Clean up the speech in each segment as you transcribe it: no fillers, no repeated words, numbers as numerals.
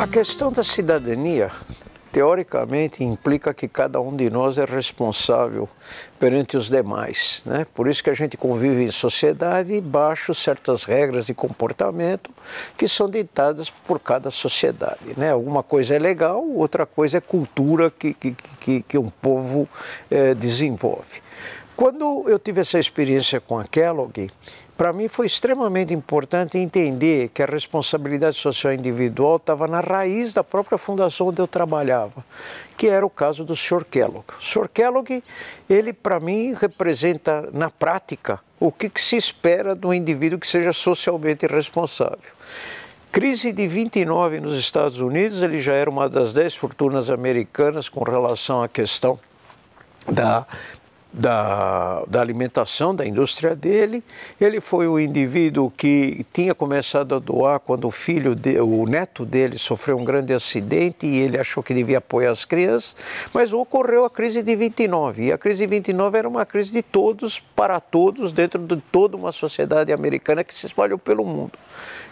A questão da cidadania, teoricamente, implica que cada um de nós é responsável perante os demais, né? Por isso que a gente convive em sociedade baixo certas regras de comportamento que são ditadas por cada sociedade, né? Alguma coisa é legal, outra coisa é cultura que um povo desenvolve. Quando eu tive essa experiência com a Kellogg, para mim foi extremamente importante entender que a responsabilidade social individual estava na raiz da própria fundação onde eu trabalhava, que era o caso do Sr. Kellogg. O Sr. Kellogg, ele para mim representa na prática o que se espera de um indivíduo que seja socialmente responsável. Crise de 29 nos Estados Unidos, ele já era uma das 10 fortunas americanas com relação à questão da alimentação, da indústria dele. Ele foi o indivíduo que tinha começado a doar quando o neto dele sofreu um grande acidente e ele achou que devia apoiar as crianças, mas ocorreu a crise de 29, e a crise de 29 era uma crise de todos para todos dentro de toda uma sociedade americana que se espalhou pelo mundo.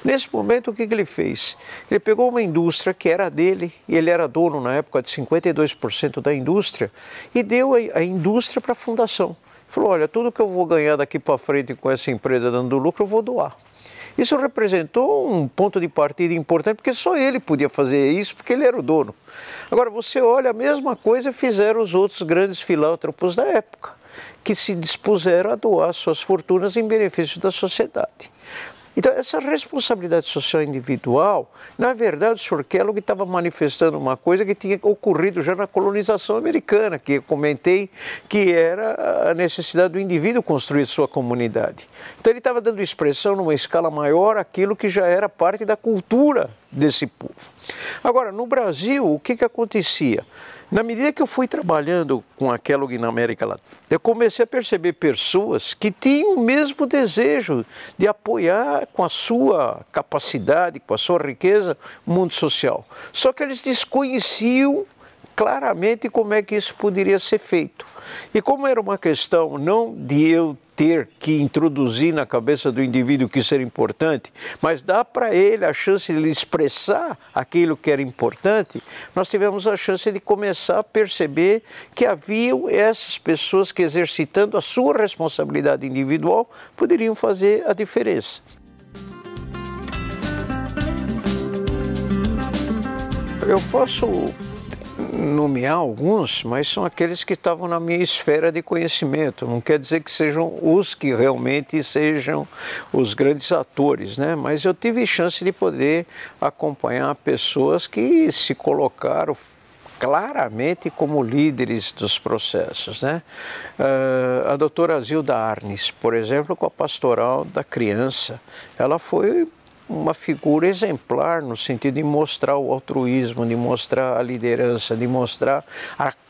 Nesse momento, o que ele fez? Ele pegou uma indústria que era dele, e ele era dono na época de 52% da indústria, e deu a indústria para a fundação. Falou, olha, tudo que eu vou ganhar daqui para frente com essa empresa dando lucro, eu vou doar. Isso representou um ponto de partida importante, porque só ele podia fazer isso, porque ele era o dono. Agora, você olha, a mesma coisa fizeram os outros grandes filántropos da época, que se dispuseram a doar suas fortunas em benefício da sociedade. Então, essa responsabilidade social individual, na verdade, o Sr. Kellogg estava manifestando uma coisa que tinha ocorrido já na colonização americana, que eu comentei, que era a necessidade do indivíduo construir sua comunidade. Então, ele estava dando expressão numa escala maior àquilo que já era parte da cultura desse povo. Agora, no Brasil, o que acontecia? Na medida que eu fui trabalhando com a Kellogg na América Latina, eu comecei a perceber pessoas que tinham o mesmo desejo de apoiar com a sua capacidade, com a sua riqueza, o mundo social. Só que eles desconheciam claramente como é que isso poderia ser feito. E como era uma questão não de eu ter que introduzir na cabeça do indivíduo que isso era importante, mas dar para ele a chance de ele expressar aquilo que era importante, nós tivemos a chance de começar a perceber que haviam essas pessoas que, exercitando a sua responsabilidade individual, poderiam fazer a diferença. Eu posso nomear alguns, mas são aqueles que estavam na minha esfera de conhecimento. Não quer dizer que sejam os que realmente sejam os grandes atores, né? Mas eu tive chance de poder acompanhar pessoas que se colocaram claramente como líderes dos processos, né? A doutora Zilda Arnes, por exemplo, com a pastoral da criança, ela foi uma figura exemplar no sentido de mostrar o altruísmo, de mostrar a liderança, de mostrar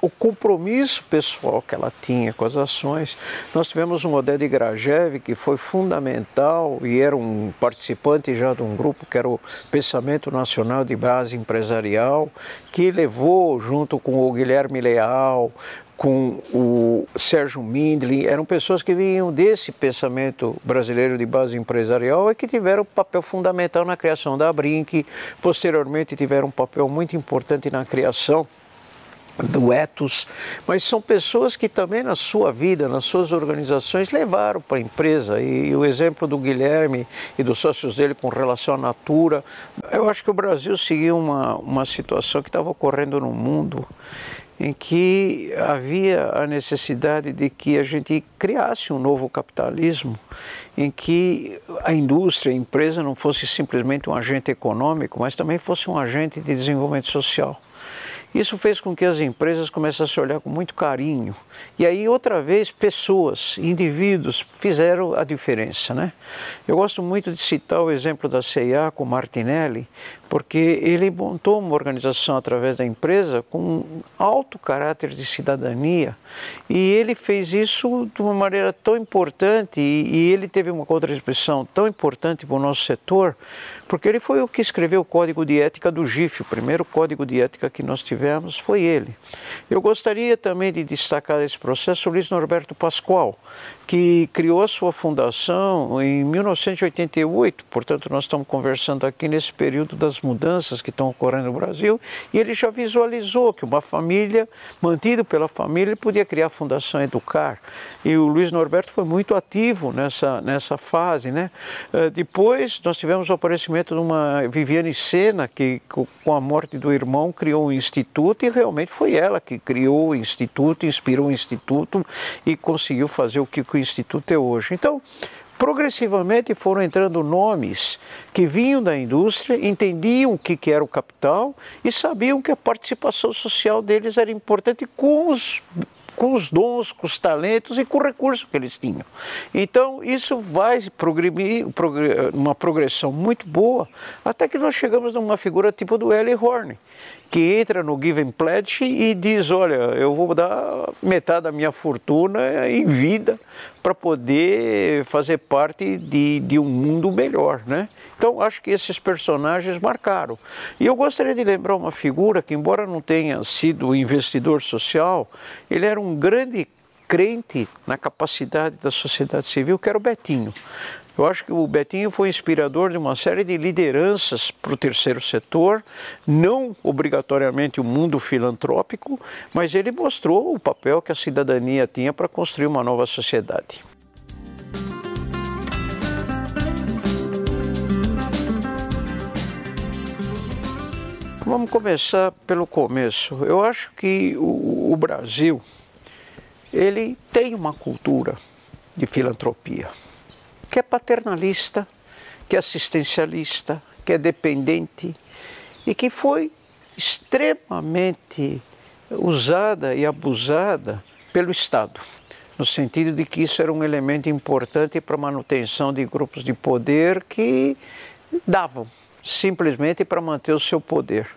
o compromisso pessoal que ela tinha com as ações. Nós tivemos um Oded Grajew, que foi fundamental e era um participante já de um grupo que era o Pensamento Nacional de Base Empresarial, que levou junto com o Guilherme Leal, com o Sérgio Mindlin, eram pessoas que vinham desse pensamento brasileiro de base empresarial e que tiveram um papel fundamental na criação da Brinq, posteriormente tiveram um papel muito importante na criação do Ethos, mas são pessoas que também na sua vida, nas suas organizações, levaram para a empresa. E o exemplo do Guilherme e dos sócios dele com relação à Natura, eu acho que o Brasil seguiu uma situação que estava ocorrendo no mundo, em que havia a necessidade de que a gente criasse um novo capitalismo, em que a indústria, a empresa não fosse simplesmente um agente econômico, mas também fosse um agente de desenvolvimento social. Isso fez com que as empresas começassem a olhar com muito carinho. E aí, outra vez, pessoas, indivíduos fizeram a diferença, né? Eu gosto muito de citar o exemplo da C&A com Martinelli, porque ele montou uma organização através da empresa com um alto caráter de cidadania, e ele fez isso de uma maneira tão importante, e ele teve uma contribuição tão importante para o nosso setor, porque ele foi o que escreveu o Código de Ética do GIF, o primeiro código de ética que nós tivemos tivemos foi ele. Eu gostaria também de destacar esse processo o Luiz Norberto Pascoal, que criou a sua fundação em 1988, portanto nós estamos conversando aqui nesse período das mudanças que estão ocorrendo no Brasil, e ele já visualizou que uma família, mantido pela família, podia criar a Fundação Educar, e o Luiz Norberto foi muito ativo nessa fase, né? Depois nós tivemos o aparecimento de uma Viviane Sena, que com a morte do irmão criou um instituto, e realmente foi ela que criou o instituto, inspirou o instituto e conseguiu fazer o que o Instituto é hoje. Então, progressivamente foram entrando nomes que vinham da indústria, entendiam o que era o capital e sabiam que a participação social deles era importante com os dons, com os talentos e com o recurso que eles tinham. Então, isso vai progredir, uma progressão muito boa, até que nós chegamos numa figura tipo do Eli Horn, que entra no Give and Pledge e diz, olha, eu vou dar metade da minha fortuna em vida para poder fazer parte de um mundo melhor, né? Então, acho que esses personagens marcaram. E eu gostaria de lembrar uma figura que, embora não tenha sido investidor social, ele era um grande crente na capacidade da sociedade civil, que era o Betinho. Eu acho que o Betinho foi inspirador de uma série de lideranças para o terceiro setor, não obrigatoriamente o mundo filantrópico, mas ele mostrou o papel que a cidadania tinha para construir uma nova sociedade. Vamos começar pelo começo. Eu acho que o Brasil, ele tem uma cultura de filantropia, que é paternalista, que é assistencialista, que é dependente e que foi extremamente usada e abusada pelo Estado, no sentido de que isso era um elemento importante para a manutenção de grupos de poder que davam simplesmente para manter o seu poder.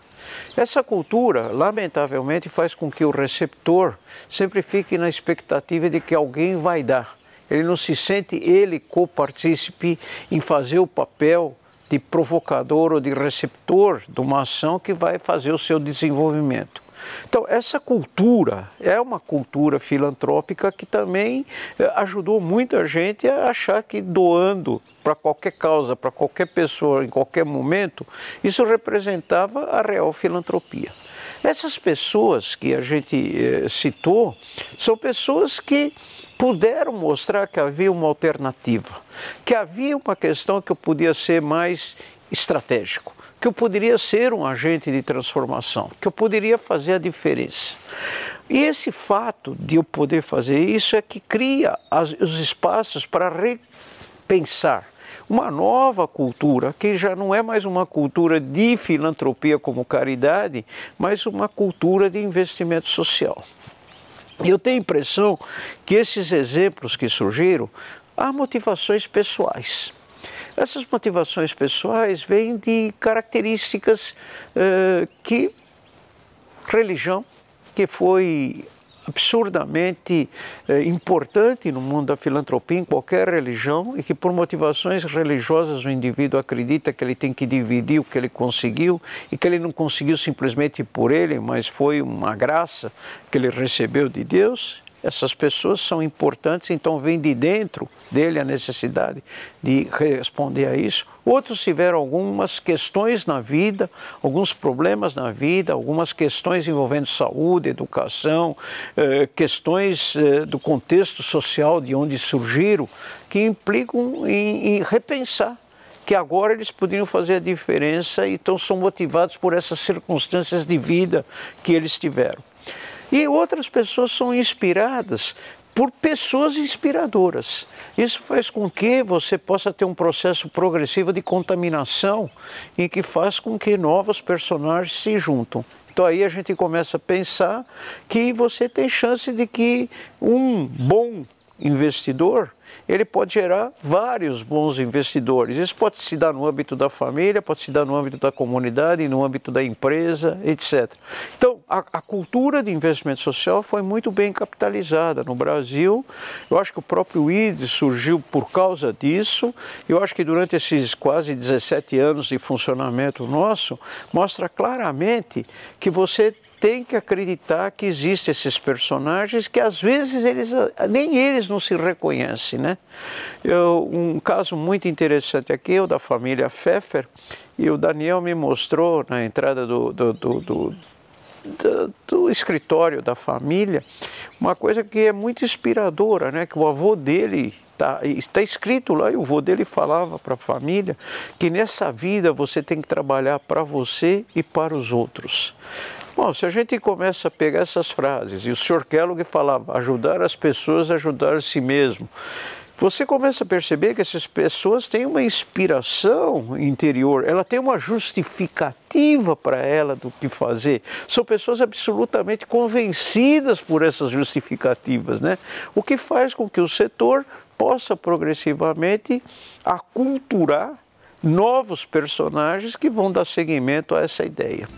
Essa cultura, lamentavelmente, faz com que o receptor sempre fique na expectativa de que alguém vai dar. Ele não se sente ele copartícipe em fazer o papel de provocador ou de receptor de uma ação que vai fazer o seu desenvolvimento. Então, essa cultura é uma cultura filantrópica que também ajudou muita gente a achar que doando para qualquer causa, para qualquer pessoa, em qualquer momento, isso representava a real filantropia. Essas pessoas que a gente citou são pessoas que puderam mostrar que havia uma alternativa, que havia uma questão que eu podia ser mais estratégico, que eu poderia ser um agente de transformação, que eu poderia fazer a diferença. E esse fato de eu poder fazer isso é que cria os espaços para repensar uma nova cultura, que já não é mais uma cultura de filantropia como caridade, mas uma cultura de investimento social. Eu tenho a impressão que esses exemplos que surgiram, há motivações pessoais. Essas motivações pessoais vêm de características que religião, que foi absurdamente importante no mundo da filantropia, em qualquer religião, e que por motivações religiosas o indivíduo acredita que ele tem que dividir o que ele conseguiu e que ele não conseguiu simplesmente por ele, mas foi uma graça que ele recebeu de Deus. Essas pessoas são importantes, então vem de dentro dele a necessidade de responder a isso. Outros tiveram algumas questões na vida, alguns problemas na vida, algumas questões envolvendo saúde, educação, questões do contexto social de onde surgiram, que implicam em repensar que agora eles poderiam fazer a diferença e então são motivados por essas circunstâncias de vida que eles tiveram. E outras pessoas são inspiradas por pessoas inspiradoras. Isso faz com que você possa ter um processo progressivo de contaminação e que faz com que novos personagens se juntam. Então aí a gente começa a pensar que você tem chance de que um bom investidor, ele pode gerar vários bons investidores. Isso pode se dar no âmbito da família, pode se dar no âmbito da comunidade, no âmbito da empresa, etc. Então, a cultura de investimento social foi muito bem capitalizada no Brasil. Eu acho que o próprio IDE surgiu por causa disso. Eu acho que durante esses quase 17 anos de funcionamento nosso, mostra claramente que você tem que acreditar que existem esses personagens que às vezes nem eles não se reconhecem, né? Um caso muito interessante aqui é o da família Pfeffer, e o Daniel me mostrou na entrada do escritório da família uma coisa que é muito inspiradora, né? Que o avô dele está escrito lá, e o avô dele falava para a família que nessa vida você tem que trabalhar para você e para os outros. Bom, se a gente começa a pegar essas frases, e o Sr. Kellogg falava, ajudar as pessoas a ajudar a si mesmo, você começa a perceber que essas pessoas têm uma inspiração interior, ela tem uma justificativa para ela do que fazer. São pessoas absolutamente convencidas por essas justificativas, né? O que faz com que o setor possa progressivamente aculturar novos personagens que vão dar seguimento a essa ideia.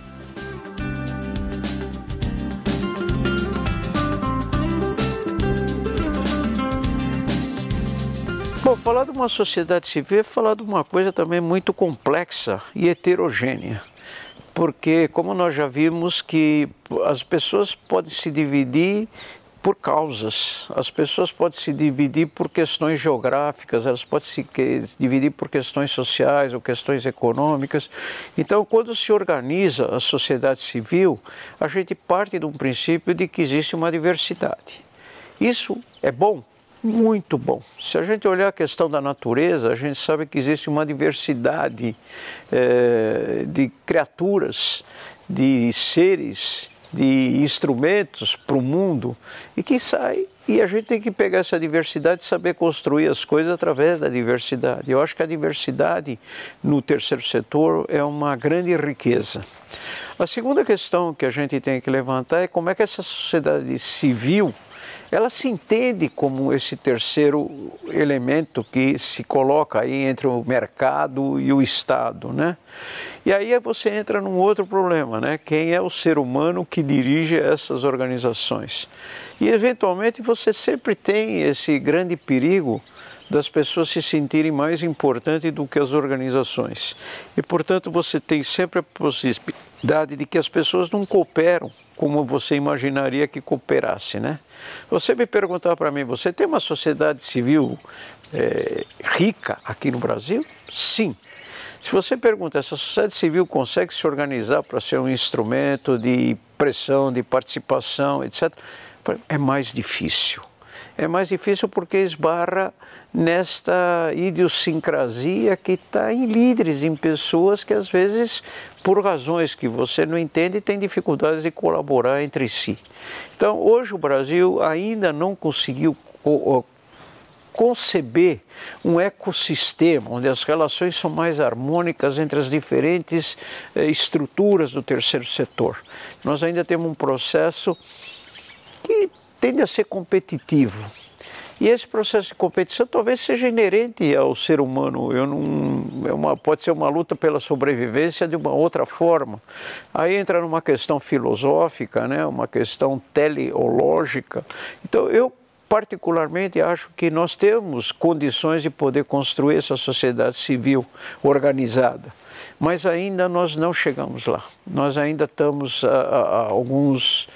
Bom, falar de uma sociedade civil é falar de uma coisa também muito complexa e heterogênea, porque como nós já vimos que as pessoas podem se dividir por causas, as pessoas podem se dividir por questões geográficas, elas podem se dividir por questões sociais ou questões econômicas. Então, quando se organiza a sociedade civil, a gente parte de um princípio de que existe uma diversidade. Isso é bom? Muito bom. Se a gente olhar a questão da natureza, a gente sabe que existe uma diversidade de criaturas, de seres, de instrumentos para o mundo e que sai, e a gente tem que pegar essa diversidade e saber construir as coisas através da diversidade. Eu acho que a diversidade no terceiro setor é uma grande riqueza. A segunda questão que a gente tem que levantar é como é que essa sociedade civil ela se entende como esse terceiro elemento que se coloca aí entre o mercado e o Estado, né? E aí você entra num outro problema, né? Quem é o ser humano que dirige essas organizações? E eventualmente você sempre tem esse grande perigo das pessoas se sentirem mais importantes do que as organizações. E, portanto, você tem sempre a possibilidade de que as pessoas não cooperam como você imaginaria que cooperasse, né? Você me perguntar para mim, você tem uma sociedade civil rica aqui no Brasil? Sim. Se você pergunta, essa sociedade civil consegue se organizar para ser um instrumento de pressão, de participação, etc., é mais difícil. É mais difícil porque esbarra nesta idiosincrasia que está em líderes, em pessoas que às vezes, por razões que você não entende, têm dificuldades de colaborar entre si. Então, hoje o Brasil ainda não conseguiu conceber um ecossistema onde as relações são mais harmônicas entre as diferentes estruturas do terceiro setor. Nós ainda temos um processo que tende a ser competitivo. E esse processo de competição talvez seja inerente ao ser humano. Pode ser uma luta pela sobrevivência de uma outra forma. Aí entra numa questão filosófica, né? Uma questão teleológica. Então eu particularmente acho que nós temos condições de poder construir essa sociedade civil organizada. Mas ainda nós não chegamos lá. Nós ainda estamos a alguns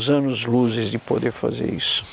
anos-luzes de poder fazer isso.